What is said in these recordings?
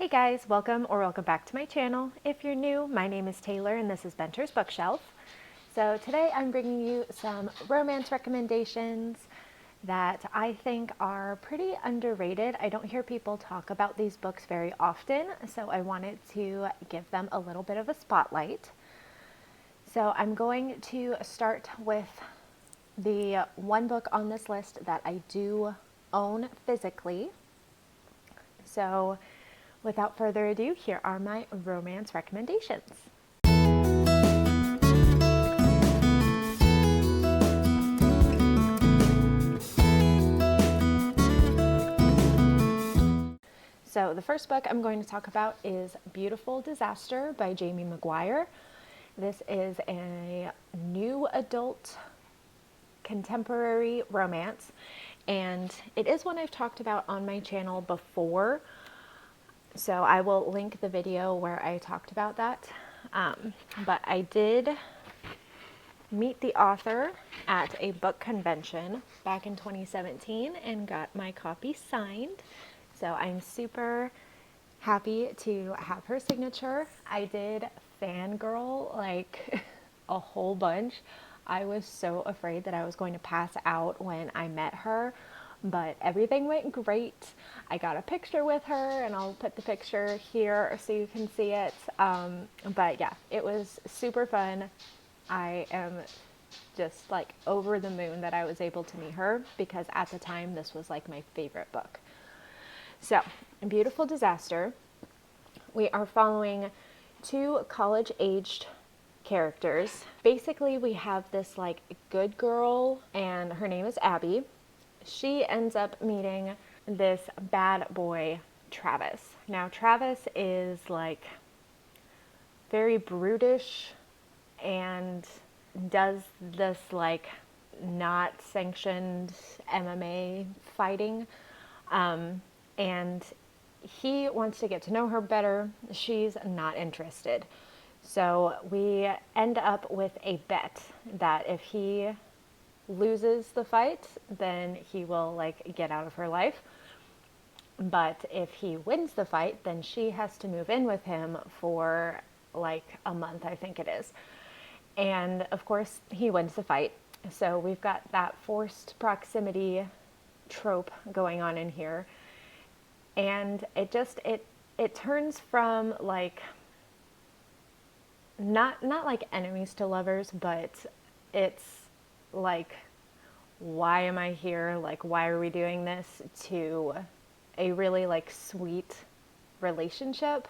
Hey guys, welcome back to my channel. If you're new, my name is Taylor and this is Benter's Bookshelf. So today I'm bringing you some romance recommendations that I think are pretty underrated. I don't hear people talk about these books very often, so I wanted to give them a little bit of a spotlight. So I'm going to start with the one book on this list that I do own physically. So without further ado, here are my romance recommendations. So the first book I'm going to talk about is Beautiful Disaster by Jamie McGuire. This is a new adult contemporary romance, and it is one I've talked about on my channel before. So I will link the video where I talked about that. But I did meet the author at a book convention back in 2017 and got my copy signed. So I'm super happy to have her signature. I did fangirl like a whole bunch. I was so afraid that I was going to pass out when I met her, but everything went great. I got a picture with her, and I'll put the picture here so you can see it. But yeah, it was super fun. I am just like over the moon that I was able to meet her, because at the time this was like my favorite book. So, Beautiful Disaster, we are following two college-aged characters. Basically, we have this like good girl, and her name is Abby. She ends up meeting this bad boy, Travis. Now, Travis is like very brutish and does this like not sanctioned MMA fighting. And he wants to get to know her better. She's not interested. So we end up with a bet that if he loses the fight, then he will like get out of her life. But if he wins the fight, then she has to move in with him for like a month, I think it is. And of course, he wins the fight. So we've got that forced proximity trope going on in here. And it turns from like not like enemies to lovers, but it's like, why am I here? Like, why are we doing this? To a really like sweet relationship.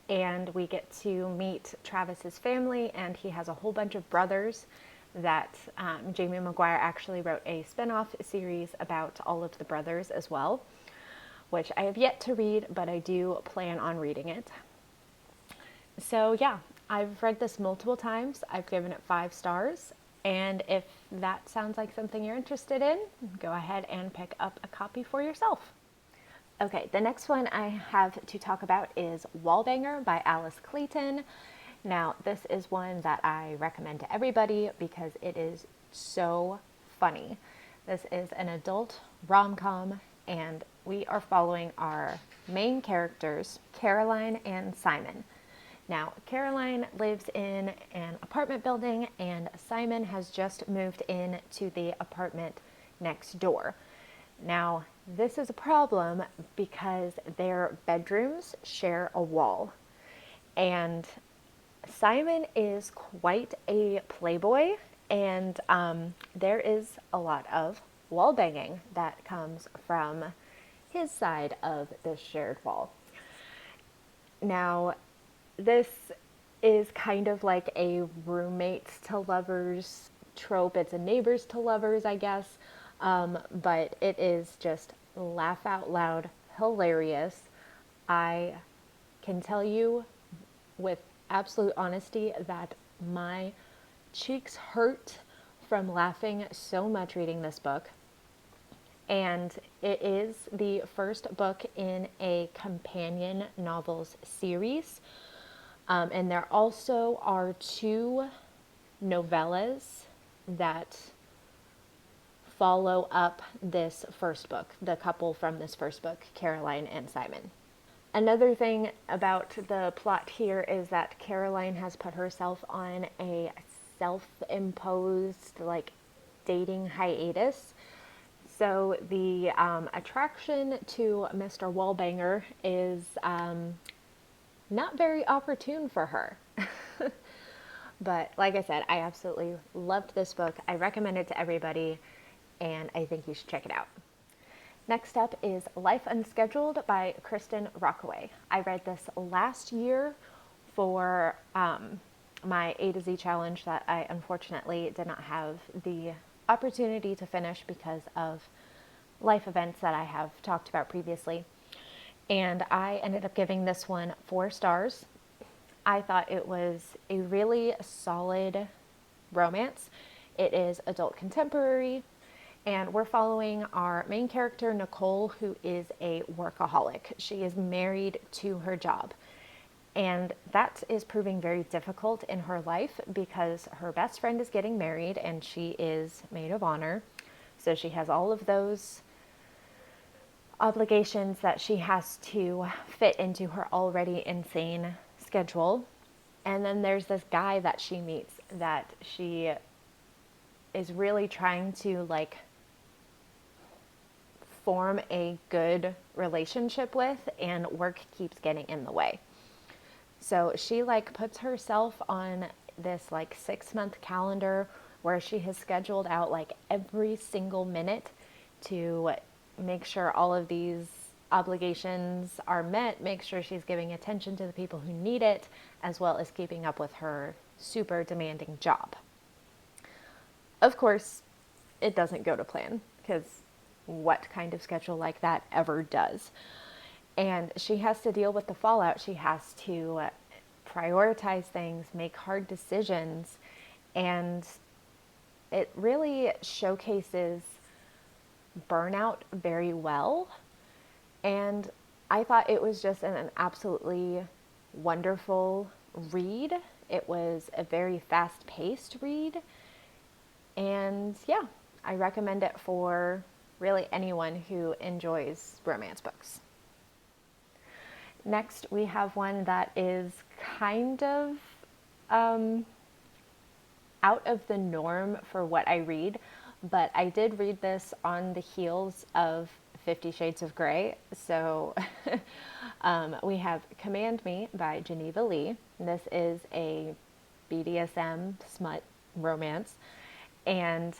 And we get to meet Travis's family, and he has a whole bunch of brothers that Jamie McGuire actually wrote a spin-off series about all of the brothers as well, which I have yet to read, but I do plan on reading it. So yeah, I've read this multiple times. I've given it 5 stars. And if that sounds like something you're interested in, go ahead and pick up a copy for yourself. Okay, the next one I have to talk about is Wallbanger by Alice Clayton. Now, this is one that I recommend to everybody because it is so funny. This is an adult rom-com, and we are following our main characters, Caroline and Simon. Now, Caroline lives in an apartment building, and Simon has just moved in to the apartment next door. Now, this is a problem because their bedrooms share a wall. And Simon is quite a playboy, and there is a lot of wall banging that comes from his side of this shared wall. Now, this is kind of like a roommates to lovers trope. It's a neighbors to lovers, I guess. But it is just laugh out loud hilarious. I can tell you with absolute honesty that my cheeks hurt from laughing so much reading this book. And it is the first book in a companion novels series. And there also are 2 novellas that follow up this first book, the couple from this first book, Caroline and Simon. Another thing about the plot here is that Caroline has put herself on a self-imposed like dating hiatus. So the attraction to Mr. Wallbanger is not very opportune for her. But like I said, I absolutely loved this book. I recommend it to everybody, and I think you should check it out. Next up is Life Unscheduled by Kristen Rockaway. I read this last year for my A to Z challenge that I unfortunately did not have the opportunity to finish because of life events that I have talked about previously. And I ended up giving this one 4 stars. I thought it was a really solid romance. It is adult contemporary, and we're following our main character, Nicole, who is a workaholic. She is married to her job, and that is proving very difficult in her life because her best friend is getting married and she is maid of honor. So she has all of those obligations that she has to fit into her already insane schedule. And then there's this guy that she meets that she is really trying to like form a good relationship with, and work keeps getting in the way. So she like puts herself on this like 6-month calendar where she has scheduled out like every single minute to make sure all of these obligations are met, make sure she's giving attention to the people who need it, as well as keeping up with her super demanding job. Of course, it doesn't go to plan, because what kind of schedule like that ever does? And she has to deal with the fallout. She has to prioritize things, make hard decisions, and it really showcases burnout very well. And I thought it was just an absolutely wonderful read. It was a very fast-paced read. And yeah, I recommend it for really anyone who enjoys romance books. Next, we have one that is kind of out of the norm for what I read, but I did read this on the heels of 50 Shades of Grey. So we have Command Me by Geneva Lee. This is a BDSM smut romance. And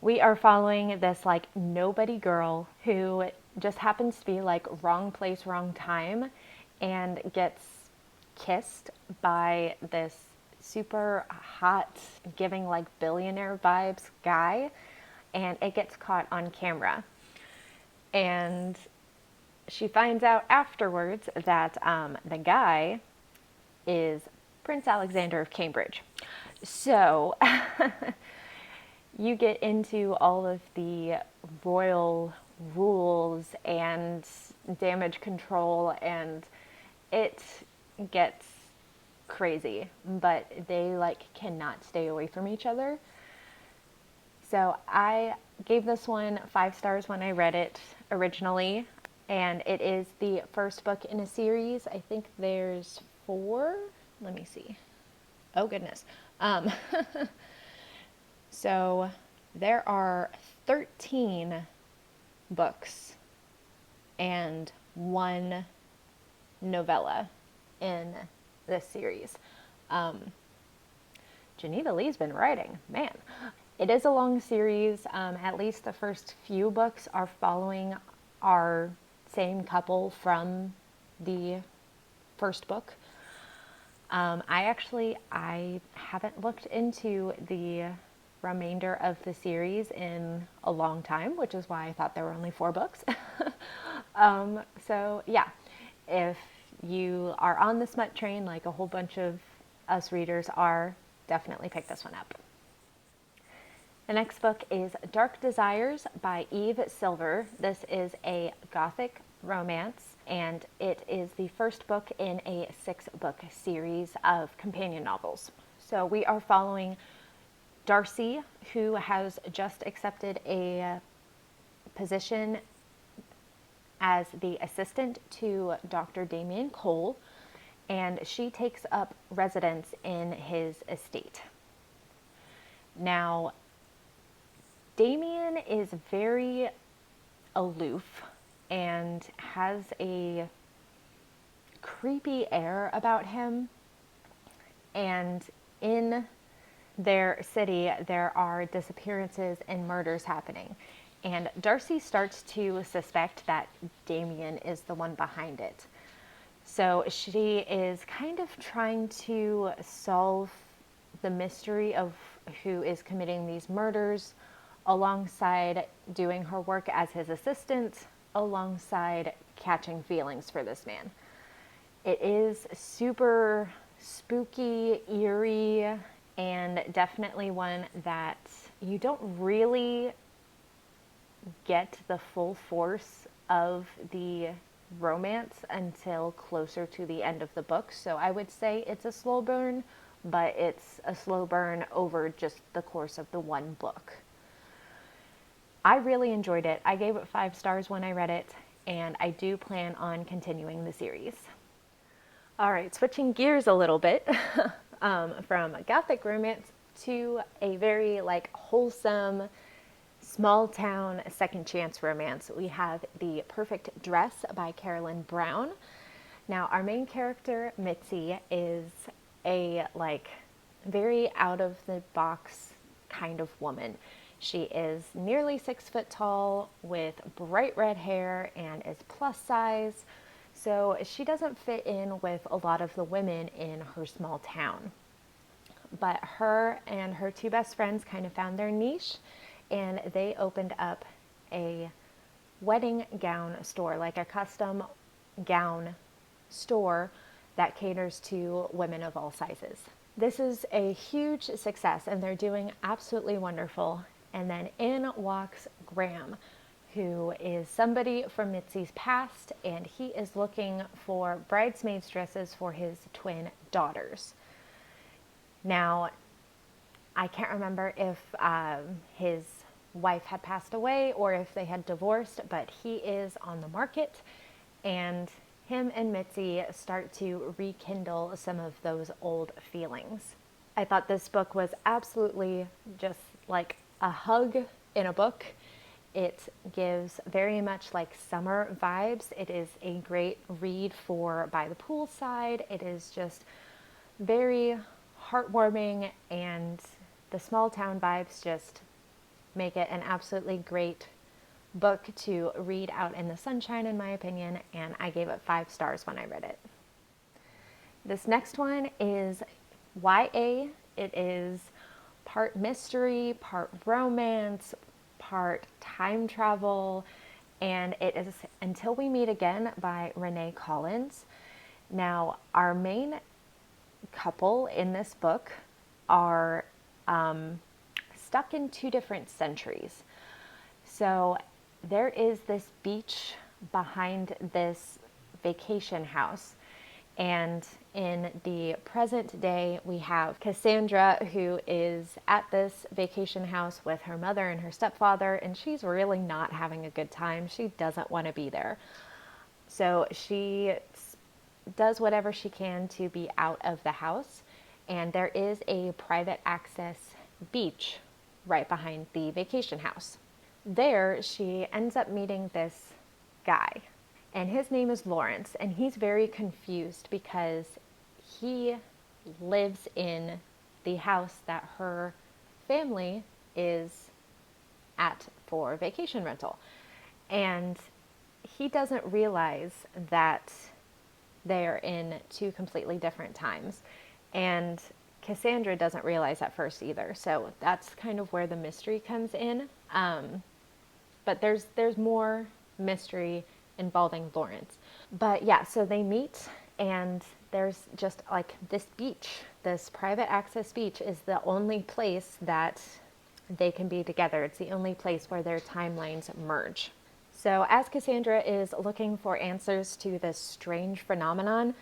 we are following this like nobody girl who just happens to be like wrong place, wrong time, and gets kissed by this super hot, giving like billionaire vibes guy, and it gets caught on camera. And she finds out afterwards that the guy is Prince Alexander of Cambridge. So you get into all of the royal rules and damage control, and it gets crazy, but they like cannot stay away from each other. So I gave this one 5 stars when I read it originally, and it is the first book in a series. I think there's 4. Let me see. Oh goodness. So there are 13 books and 1 novella in this series. Geneva Lee's been writing, man. It is a long series. At least the first few books are following our same couple from the first book. I haven't looked into the remainder of the series in a long time, which is why I thought there were only 4 books. So yeah, if you are on the smut train like a whole bunch of us readers are, definitely pick this one up. The next book is Dark Desires by Eve Silver. This is a gothic romance, and it is the first book in a 6-book series of companion novels. So we are following Darcy, who has just accepted a position as the assistant to Dr. Damien Cole, and she takes up residence in his estate. Now, Damien is very aloof and has a creepy air about him. And in their city, there are disappearances and murders happening. And Darcy starts to suspect that Damien is the one behind it. So she is kind of trying to solve the mystery of who is committing these murders, alongside doing her work as his assistant, alongside catching feelings for this man. It is super spooky, eerie, and definitely one that you don't really get the full force of the romance until closer to the end of the book. So I would say it's a slow burn, but it's a slow burn over just the course of the one book. I really enjoyed it. I gave it 5 stars when I read it, and I do plan on continuing the series. All right, switching gears a little bit from gothic romance to a very wholesome, small town second chance romance. We have The Perfect Dress by Carolyn Brown. Now, our main character, Mitzi, is a very out of the box kind of woman. She is nearly 6 foot tall with bright red hair and is plus size. So she doesn't fit in with a lot of the women in her small town. But her and her 2 best friends kind of found their niche, and they opened up a wedding gown store, like a custom gown store that caters to women of all sizes. This is a huge success, and they're doing absolutely wonderful. And then in walks Graham, who is somebody from Mitzi's past, and he is looking for bridesmaids dresses for his twin daughters. Now, I can't remember if his wife had passed away or if they had divorced, but he is on the market, and him and Mitzi start to rekindle some of those old feelings. I thought this book was absolutely just like a hug in a book. It gives very much summer vibes. It is a great read for by the poolside. It is just very heartwarming, and the small town vibes just make it an absolutely great book to read out in the sunshine, in my opinion, and I gave it 5 stars when I read it. This next one is YA. It is part mystery, part romance, part time travel, and it is Until We Meet Again by Renee Collins. Now, our main couple in this book are stuck in 2 different centuries. So there is this beach behind this vacation house, and in the present day we have Cassandra, who is at this vacation house with her mother and her stepfather, and she's really not having a good time. She doesn't want to be there. So she does whatever she can to be out of the house, and there is a private access beach right behind the vacation house. There she ends up meeting this guy, and his name is Lawrence, and he's very confused because he lives in the house that her family is at for vacation rental, and he doesn't realize that they're in 2 completely different times, and Cassandra doesn't realize at first either. So that's kind of where the mystery comes in. But there's more mystery involving Lawrence. But yeah, so they meet, and there's just this beach, this private access beach is the only place that they can be together. It's the only place where their timelines merge. So as Cassandra is looking for answers to this strange phenomenon,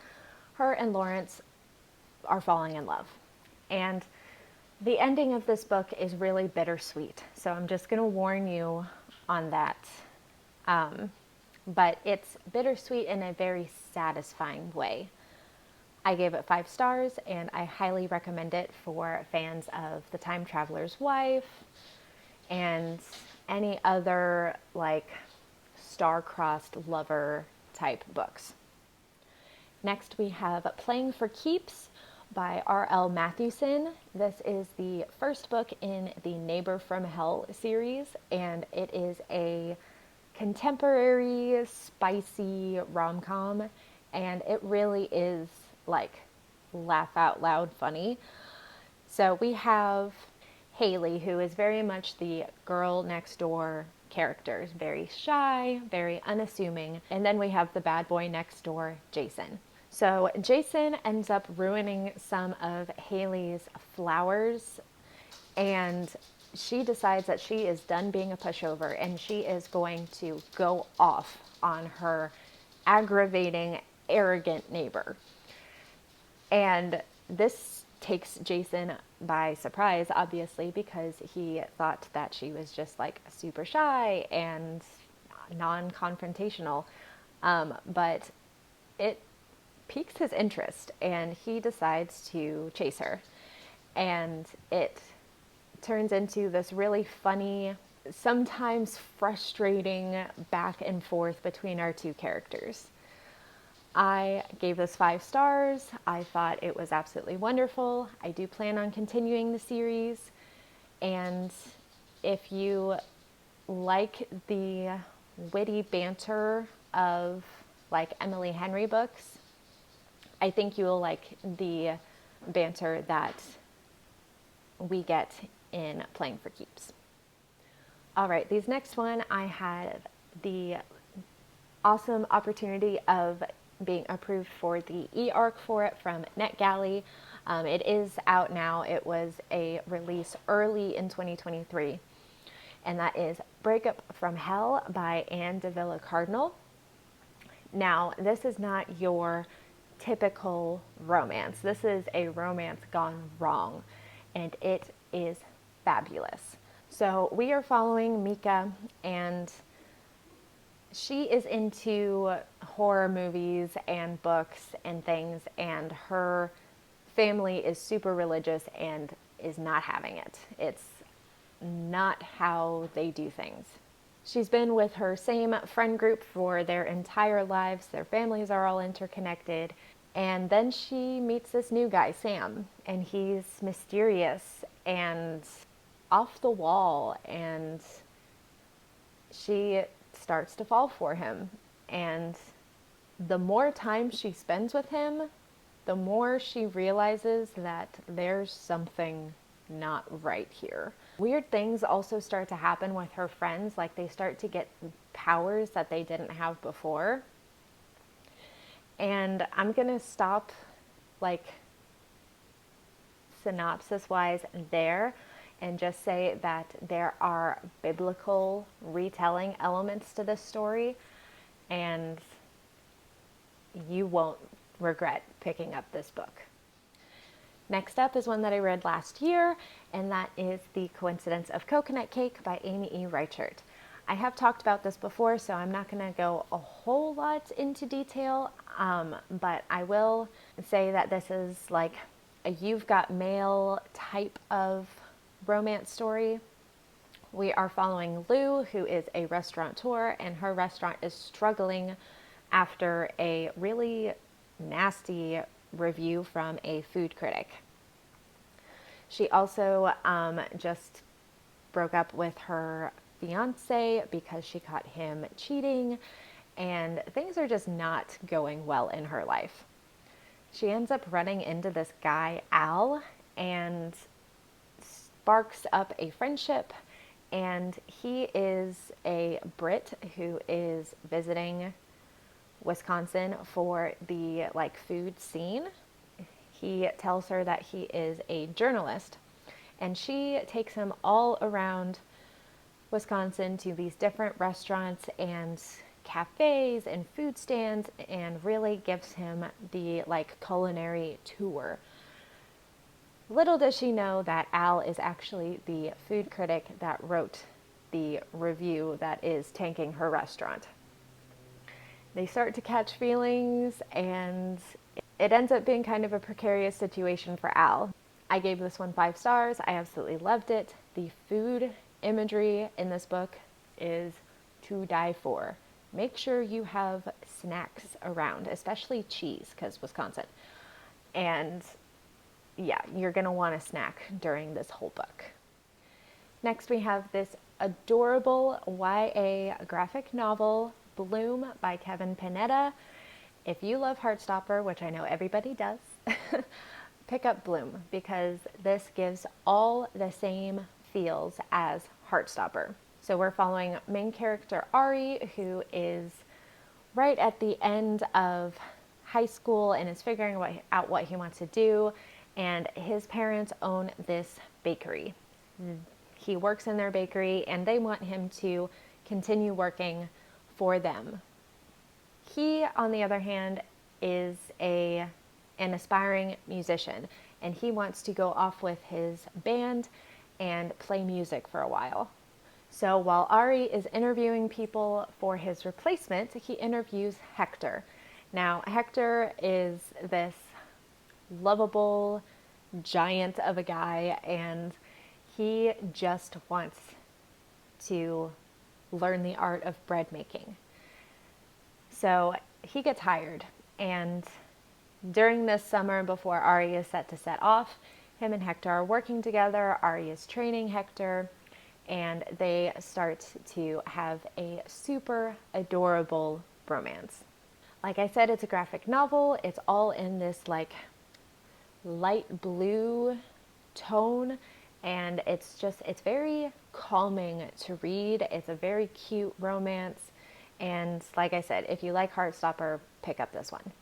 her and Lawrence are falling in love. And the ending of this book is really bittersweet. So I'm just going to warn you on that. but it's bittersweet in a very satisfying way. I gave it 5 stars, and I highly recommend it for fans of The Time Traveler's Wife and any other like star-crossed lover type books. Next, we have Playing for Keeps by R.L. Mathewson. This is the first book in the Neighbor from Hell series, and it is a contemporary, spicy rom-com, and it really is like laugh out loud funny. So we have Haley, who is very much the girl next door character, very shy, very unassuming, and then we have the bad boy next door, Jason. So Jason ends up ruining some of Haley's flowers, and she decides that she is done being a pushover and she is going to go off on her aggravating, arrogant neighbor. And this takes Jason by surprise, obviously, because he thought that she was just like super shy and non-confrontational. But it piques his interest and he decides to chase her. And it turns into this really funny, sometimes frustrating back and forth between our two characters. I gave this 5 stars. I thought it was absolutely wonderful. I do plan on continuing the series. And if you like the witty banter of like Emily Henry books, I think you will like the banter that we get in Playing for Keeps. All right, these next one, I had the awesome opportunity of being approved for the e-arc for it from NetGalley. It is out now. It was a release early in 2023, and that is Breakup from Hell by Anne de Villa Cardinal. Now, this is not your typical romance. This is a romance gone wrong, and it is fabulous. So we are following Mika, and she is into horror movies and books and things, and her family is super religious and is not having it. It's not how they do things. She's been with her same friend group for their entire lives. Their families are all interconnected. And then she meets this new guy, Sam, and he's mysterious and off the wall, and she starts to fall for him. And the more time she spends with him, the more she realizes that there's something not right here. Weird things also start to happen with her friends, like they start to get powers that they didn't have before. And I'm gonna stop like synopsis wise there and just say that there are biblical retelling elements to this story, and you won't regret picking up this book. Next up is one that I read last year, and that is The Coincidence of Coconut Cake by Amy E. Reichert. I have talked about this before, so I'm not going to go a whole lot into detail, but I will say that this is like a You've Got Mail type of romance story. We are following Lou, who is a restaurateur, and her restaurant is struggling after a really nasty review from a food critic. She also just broke up with her fiance because she caught him cheating, and things are just not going well in her life. She ends up running into this guy, Al, and sparks up a friendship, and he is a Brit who is visiting Wisconsin for the like food scene. He tells her that he is a journalist, and she takes him all around Wisconsin to these different restaurants and cafes and food stands, and really gives him the like culinary tour. Little does she know that Al is actually the food critic that wrote the review that is tanking her restaurant. they start to catch feelings, and it ends up being kind of a precarious situation for Al. I gave this one 5 stars. I absolutely loved it. The food imagery in this book is to die for. Make sure you have snacks around, especially cheese, because Wisconsin. And yeah, you're going to want a snack during this whole book. Next, we have this adorable YA graphic novel, Bloom by Kevin Panetta. If you love Heartstopper, which I know everybody does, pick up Bloom, because this gives all the same feels as Heartstopper. So we're following main character Ari, who is right at the end of high school and is figuring out what he wants to do, and his parents own this bakery. He works in their bakery, and they want him to continue working for them. He, on the other hand, is an aspiring musician, and he wants to go off with his band and play music for a while. So while Ari is interviewing people for his replacement, he interviews Hector. Now, Hector is this lovable giant of a guy, and he just wants to learn the art of bread making. So he gets hired, and during this summer before Ari is set to set off, him and Hector are working together. Ari is training Hector, and they start to have a super adorable romance. Like I said, it's a graphic novel. It's all in this like light blue tone, and it's very calming to read. It's a very cute romance, and like I said, if you like Heartstopper, pick up this one.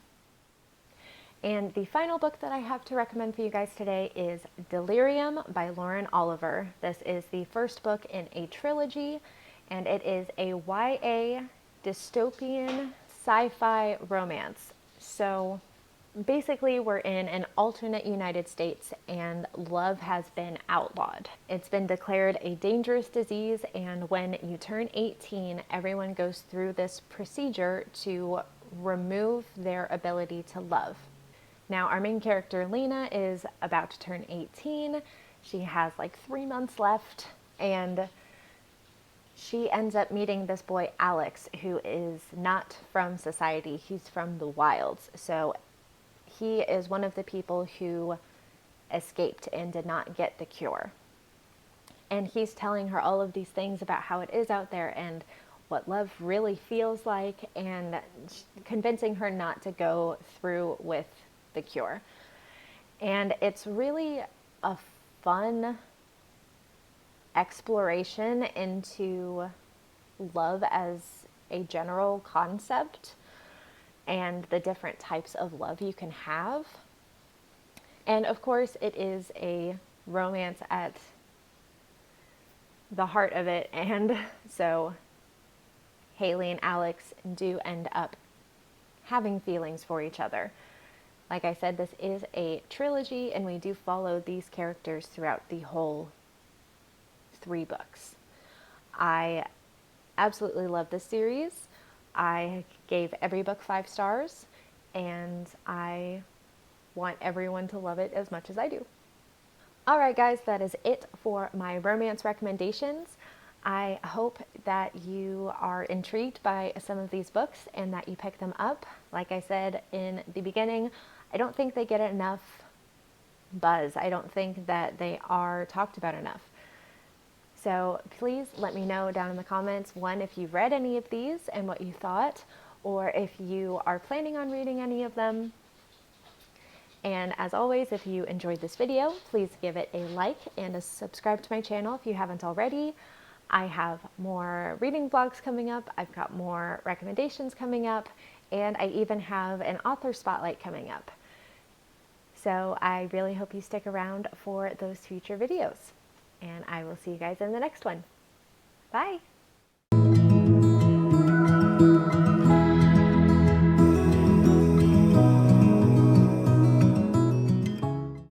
And the final book that I have to recommend for you guys today is Delirium by Lauren Oliver. This is the first book in a trilogy, and it is a YA dystopian sci-fi romance. So basically, we're in an alternate United States, and love has been outlawed. It's been declared a dangerous disease, and when you turn 18, everyone goes through this procedure to remove their ability to love. Now, our main character, Lena, is about to turn 18. She has like 3 months left, and she ends up meeting this boy, Alex, who is not from society. He's from the wilds. So he is one of the people who escaped and did not get the cure. And he's telling her all of these things about how it is out there and what love really feels like, and convincing her not to go through with the cure. And it's really a fun exploration into love as a general concept and the different types of love you can have. And of course, it is a romance at the heart of it, and so Haley and Alex do end up having feelings for each other. Like I said, this is a trilogy, and we do follow these characters throughout the whole 3 books. I absolutely love this series. I gave every book 5 stars, and I want everyone to love it as much as I do. Alright guys, that is it for my romance recommendations. I hope that you are intrigued by some of these books and that you pick them up. Like I said in the beginning, I don't think they get enough buzz. I don't think that they are talked about enough. So please let me know down in the comments, one, if you've read any of these and what you thought, or if you are planning on reading any of them. And as always, if you enjoyed this video, please give it a like and subscribe to my channel if you haven't already. I have more reading vlogs coming up, I've got more recommendations coming up, and I even have an author spotlight coming up. So I really hope you stick around for those future videos. And I will see you guys in the next one. Bye!